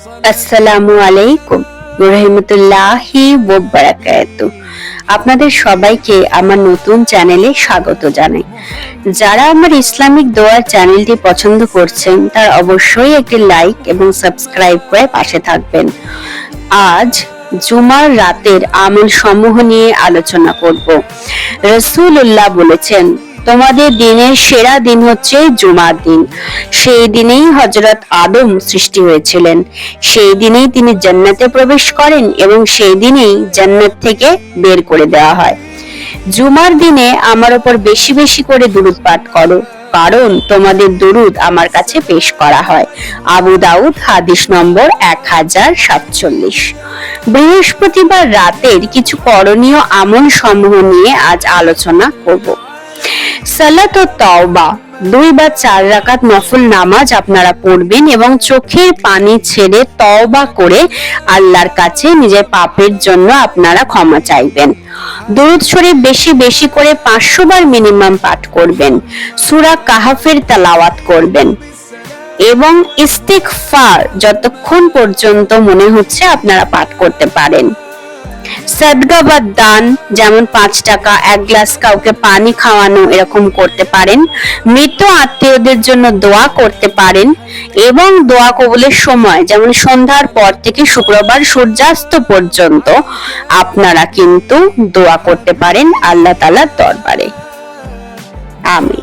আসসালামু আলাইকুম রাহমাতুল্লাহি ওয়া বারাকাতুহু। আপনাদের সবাইকে আমার নতুন চ্যানেলে স্বাগত জানাই। যারা আমার ইসলামিক দোয়া চ্যানেলটি পছন্দ করছেন তারা অবশ্যই একটি লাইক এবং সাবস্ক্রাইব করে পাশে থাকবেন। আজ জুমার রাতের আমল সমূহ নিয়ে আলোচনা করব। রাসূলুল্লাহ বলেছেন, তোমাদের দিনের সেরা দিন হচ্ছে জুমার দিন। সেই দিনেই হযরত আদম সৃষ্টি হয়েছিলেন, সেই দিনেই তিনি জান্নাতে প্রবেশ করেন এবং সেই দিনেই জান্নাত থেকে বের করে দেওয়া হয়। জুমার দিনে আমার উপর বেশি বেশি করে দুরূদ পাঠ করো, কারণ তোমাদের দুরূদ আমার কাছে পেশ করা হয়। আবু দাউদ হাদিস নম্বর 1047। বৃহস্পতিবার রাতের কিছু করণীয় আমল সমূহ নিয়ে আজ আলোচনা করব। সালাত ও তাওবা, 2 বা 4 রাকাত নফল নামাজ আপনারা পড়বেন এবং চোখের পানি ছেড়ে তওবা করে আল্লাহর কাছে নিজের পাপের জন্য আপনারা ক্ষমা চাইবেন। দরুদ শরীফ বেশি বেশি করে 500 বার মিনিমাম পাঠ করবেন। সূরা কাহফের তেলাওয়াত করবেন এবং ইস্তিগফার যতক্ষণ পর্যন্ত মনে হচ্ছে আপনারা পাঠ করতে পারেন। সাদকা বা দান, যেমন 5 টাকা, 1 গ্লাস কাউকে পানি খাওয়ানো, এরকম করতে পারেন। মৃত আত্মীয়দের জন্য দোয়া করতে পারেন এবং দোয়া কবুলের সময় যেমন সন্ধ্যার পর থেকে শুক্রবার সূর্যাস্ত পর্যন্ত আপনারা কিন্তু দোয়া করতে পারেন আল্লাহ তাআলার দরবারে। আমিন।